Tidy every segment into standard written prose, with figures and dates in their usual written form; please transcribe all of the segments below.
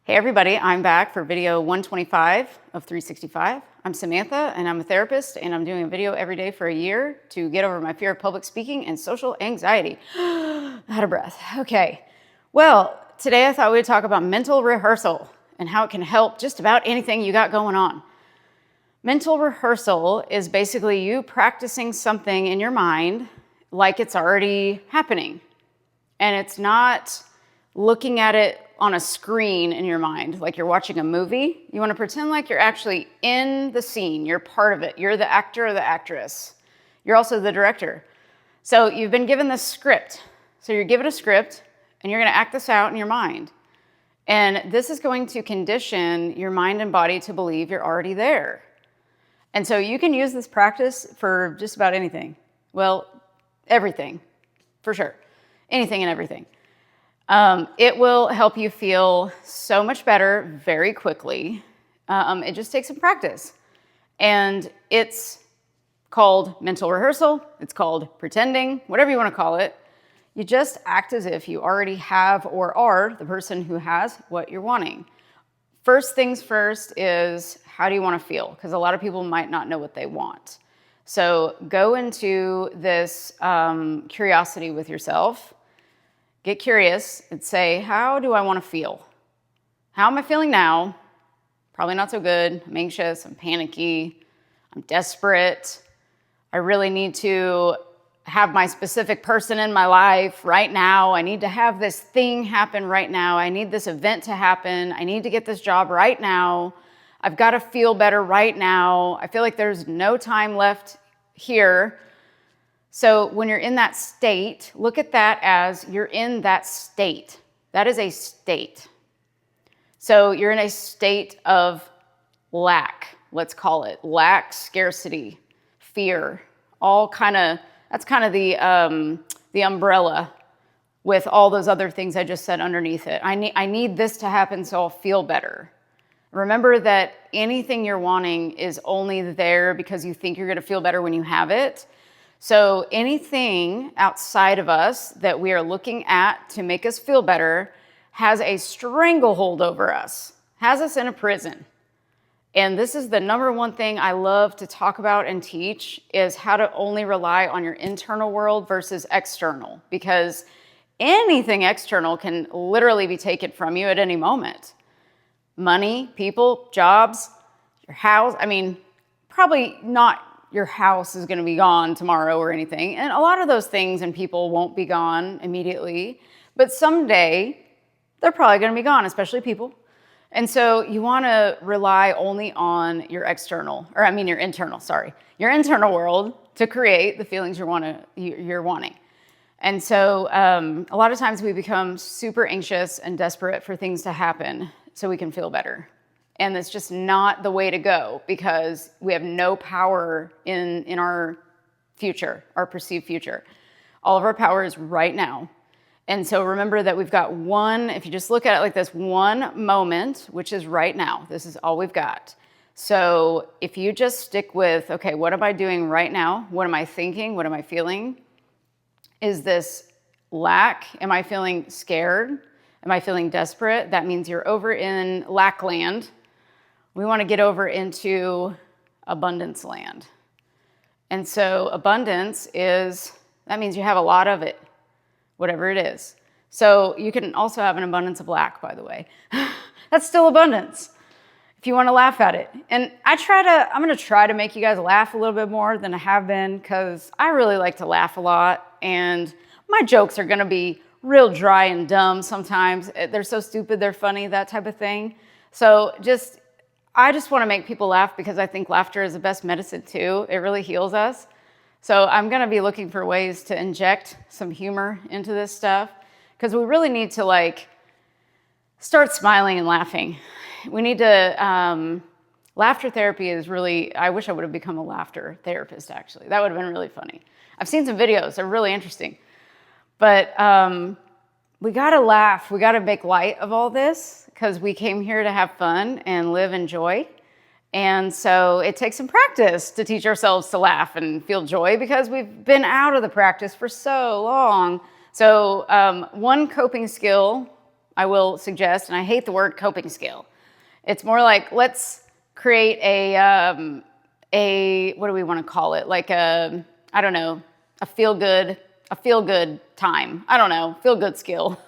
Hey everybody, I'm back for video 125 of 365. I'm Samantha and I'm a therapist and I'm doing a video every day for a year to get over my fear of public speaking and social anxiety. Out of breath. Okay, well, today I thought we'd talk about mental rehearsal and how it can help just about anything you got going on. Mental rehearsal is basically you practicing something in your mind like it's already happening. And it's not looking at it on a screen in your mind, like you're watching a movie. You want to pretend like you're actually in the scene. You're part of it. You're the actor or the actress. You're also the director. So you've been given this script. So you're given a script and you're going to act this out in your mind. And this is going to condition your mind and body to believe you're already there. And so you can use this practice for just about anything. Well, everything, for sure. Anything and everything. It will help you feel so much better very quickly. It just takes some practice. And it's called mental rehearsal. It's called pretending, whatever you want to call it. You just act as if you already have or are the person who has what you're wanting. First things first is, how do you want to feel? Because a lot of people might not know what they want. So go into this curiosity with yourself. Get curious and say, how do I want to feel? How am I feeling now? Probably not so good. I'm anxious, I'm panicky, I'm desperate. I really need to have my specific person in my life right now. I need to have this thing happen right now. I need this event to happen. I need to get this job right now. I've got to feel better right now. I feel like there's no time left here. So when you're in that state, look at that as you're in that state. That is a state. So you're in a state of lack, let's call it. Lack, scarcity, fear, that's kind of the umbrella with all those other things I just said underneath it. I need this to happen so I'll feel better. Remember that anything you're wanting is only there because you think you're going to feel better when you have it. So anything outside of us that we are looking at to make us feel better has a stranglehold over us, has us in a prison. And this is the number one thing I love to talk about and teach, is how to only rely on your internal world versus external, because anything external can literally be taken from you at any moment. Money, people, jobs, your house. I mean, probably not your house is going to be gone tomorrow or anything. And a lot of those things and people won't be gone immediately. But someday, they're probably going to be gone, especially people. And so you want to rely only on your internal world to create the feelings you're wanting. And so a lot of times we become super anxious and desperate for things to happen so we can feel better. And it's just not the way to go, because we have no power in our future, our perceived future. All of our power is right now. And so remember that we've got if you just look at it like this, one moment, which is right now. This is all we've got. So if you just stick with, okay, what am I doing right now? What am I thinking? What am I feeling? Is this lack? Am I feeling scared? Am I feeling desperate? That means you're over in lack land. We want to get over into abundance land. And so abundance that means you have a lot of it, whatever it is. So you can also have an abundance of lack, by the way. That's still abundance, if you want to laugh at it. And I'm going to try to make you guys laugh a little bit more than I have been, because I really like to laugh a lot. And my jokes are going to be real dry and dumb sometimes. They're so stupid, they're funny, that type of thing. So I just want to make people laugh, because I think laughter is the best medicine too. It really heals us. So I'm going to be looking for ways to inject some humor into this stuff, because we really need to start smiling and laughing. We need to, laughter therapy is really, I wish I would have become a laughter therapist, actually. That would have been really funny. I've seen some videos, they're really interesting. But we got to laugh. We got to make light of all this, because we came here to have fun and live in joy. And so it takes some practice to teach ourselves to laugh and feel joy, because we've been out of the practice for so long. So one coping skill I will suggest, and I hate the word coping skill. It's more like, let's create a what do we want to call it? Like I don't know, a feel good time. I don't know, feel good skill.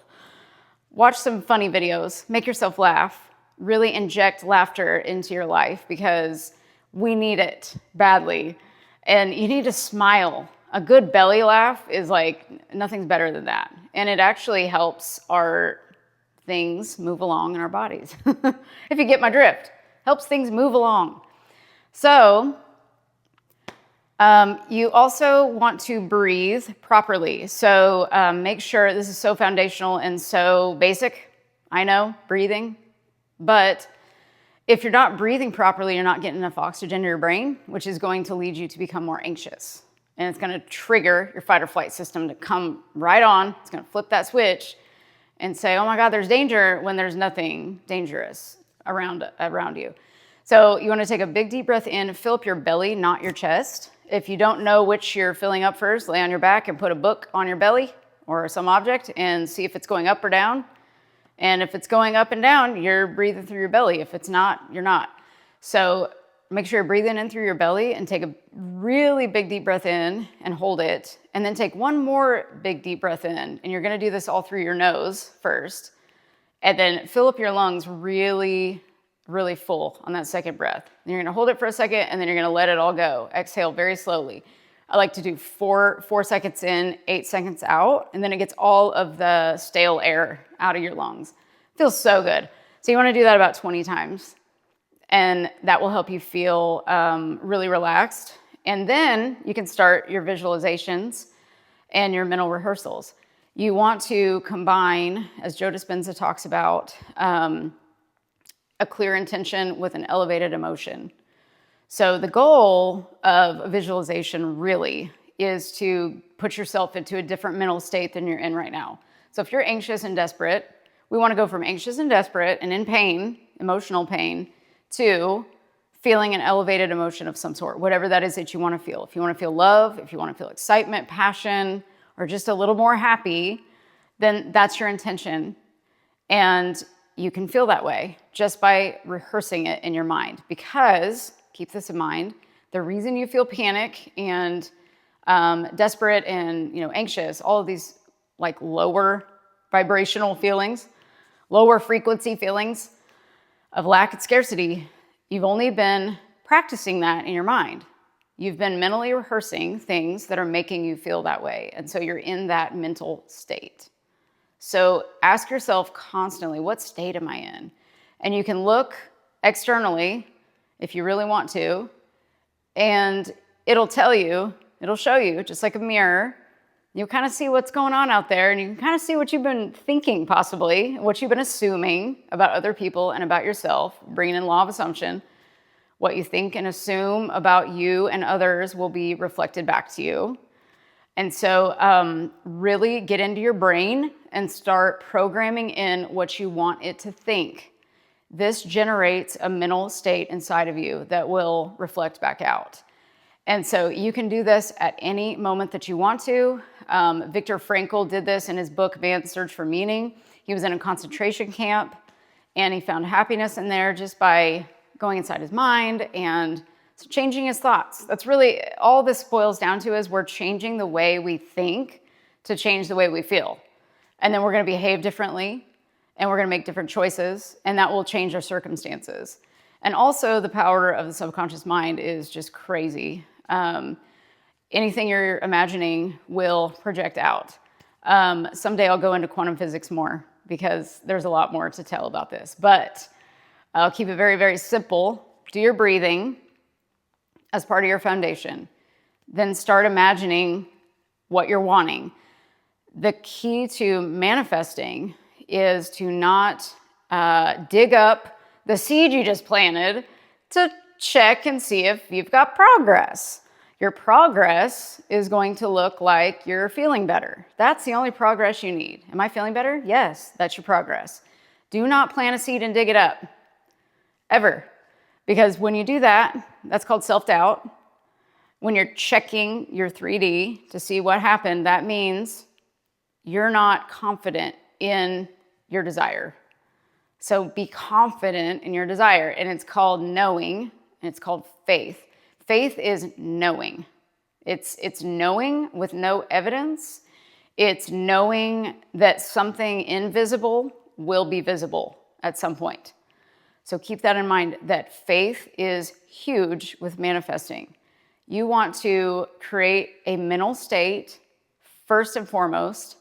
Watch some funny videos, make yourself laugh, really inject laughter into your life because we need it badly. And you need to smile. A good belly laugh is like, nothing's better than that. And it actually helps our things move along in our bodies. If you get my drift, helps things move along. So you also want to breathe properly. So make sure, this is so foundational and so basic, I know, breathing. But if you're not breathing properly, you're not getting enough oxygen to your brain, which is going to lead you to become more anxious. And it's going to trigger your fight or flight system to come right on. It's going to flip that switch and say, oh my God, there's danger, when there's nothing dangerous around you. So you want to take a big deep breath in, fill up your belly, not your chest. If you don't know which you're filling up first, lay on your back and put a book on your belly or some object and see if it's going up or down. And if it's going up and down, you're breathing through your belly. If it's not, you're not. So make sure you're breathing in through your belly and take a really big deep breath in and hold it. And then take one more big deep breath in. And you're going to do this all through your nose first. And then fill up your lungs really, really full on that second breath. And you're going to hold it for a second and then you're going to let it all go. Exhale very slowly. I like to do four seconds in, 8 seconds out. And then it gets all of the stale air out of your lungs. Feels so good. So you want to do that about 20 times. And that will help you feel really relaxed. And then you can start your visualizations and your mental rehearsals. You want to combine, as Joe Dispenza talks about, a clear intention with an elevated emotion. So the goal of a visualization really is to put yourself into a different mental state than you're in right now. So if you're anxious and desperate, we want to go from anxious and desperate and in pain, emotional pain, to feeling an elevated emotion of some sort, whatever that is that you want to feel. If you want to feel love, if you want to feel excitement, passion, or just a little more happy, then that's your intention. And you can feel that way just by rehearsing it in your mind. Because, keep this in mind, the reason you feel panic and desperate and anxious, all of these like lower vibrational feelings, lower frequency feelings of lack and scarcity, you've only been practicing that in your mind. You've been mentally rehearsing things that are making you feel that way. And so you're in that mental state. So ask yourself constantly, what state am I in? And you can look externally if you really want to, and it'll tell you, it'll show you, just like a mirror. You'll kind of see what's going on out there, and you can kind of see what you've been thinking possibly, what you've been assuming about other people and about yourself, bringing in law of assumption. What you think and assume about you and others will be reflected back to you. And so really get into your brain and start programming in what you want it to think. This generates a mental state inside of you that will reflect back out. And so you can do this at any moment that you want to. Viktor Frankl did this in his book, Man's Search for Meaning. He was in a concentration camp and he found happiness in there just by going inside his mind and changing his thoughts. That's really all this boils down to, is we're changing the way we think to change the way we feel. And then we're going to behave differently and we're going to make different choices, and that will change our circumstances. And also the power of the subconscious mind is just crazy. Anything you're imagining will project out. Someday I'll go into quantum physics more because there's a lot more to tell about this, but I'll keep it very, very simple. Do your breathing as part of your foundation. Then start imagining what you're wanting. The key to manifesting is to not dig up the seed you just planted to check and see if you've got progress. Your progress is going to look like you're feeling better. That's the only progress you need. Am I feeling better? Yes, that's your progress. Do not plant a seed and dig it up, ever. Because when you do that, that's called self-doubt. When you're checking your 3D to see what happened, that means you're not confident in your desire. So be confident in your desire. And it's called knowing, and it's called faith. Faith is knowing. It's knowing with no evidence. It's knowing that something invisible will be visible at some point. So keep that in mind, that faith is huge with manifesting. You want to create a mental state first and foremost,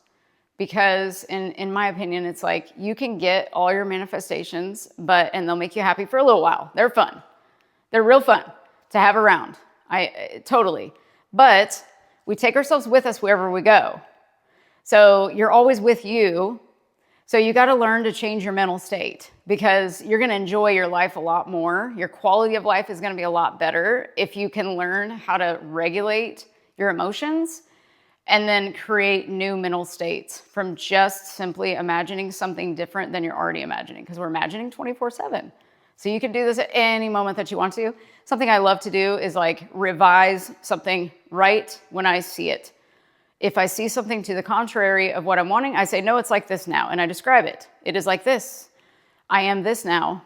because in my opinion, it's like you can get all your manifestations, and they'll make you happy for a little while. They're fun. They're real fun to have around. Totally. But we take ourselves with us wherever we go. So you're always with you. So you got to learn to change your mental state, because you're going to enjoy your life a lot more. Your quality of life is going to be a lot better if you can learn how to regulate your emotions and then create new mental states from just simply imagining something different than you're already imagining, because we're imagining 24/7. So you can do this at any moment that you want to. Something I love to do is like revise something right when I see it. If I see something to the contrary of what I'm wanting, I say, no, it's like this now. And I describe it. It is like this. I am this now.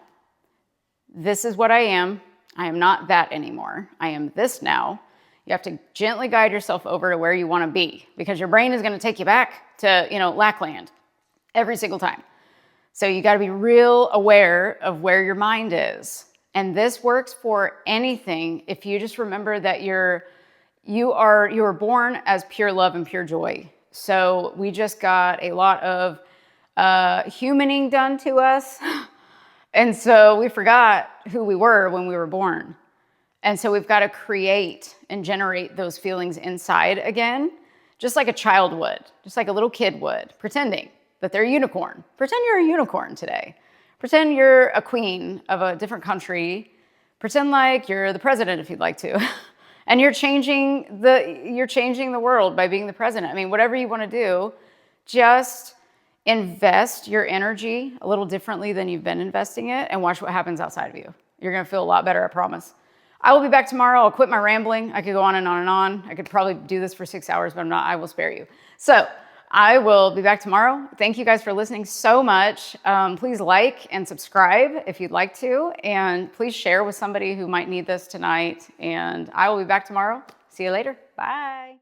This is what I am. I am not that anymore. I am this now. You have to gently guide yourself over to where you want to be, because your brain is going to take you back to, Lackland every single time. So you got to be real aware of where your mind is. And this works for anything if you just remember that you were born as pure love and pure joy. So we just got a lot of humaning done to us. And so we forgot who we were when we were born. And so we've got to create and generate those feelings inside again, just like a child would, just like a little kid would, pretending that they're a unicorn. Pretend you're a unicorn today. Pretend you're a queen of a different country. Pretend like you're the president if you'd like to. And you're changing the world by being the president. I mean, whatever you want to do, just invest your energy a little differently than you've been investing it, and watch what happens outside of you. You're going to feel a lot better, I promise. I will be back tomorrow. I'll quit my rambling. I could go on and on and on. I could probably do this for 6 hours, but I'm not. I will spare you. So I will be back tomorrow. Thank you guys for listening so much. Please like and subscribe if you'd like to, and please share with somebody who might need this tonight. And I will be back tomorrow. See you later. Bye.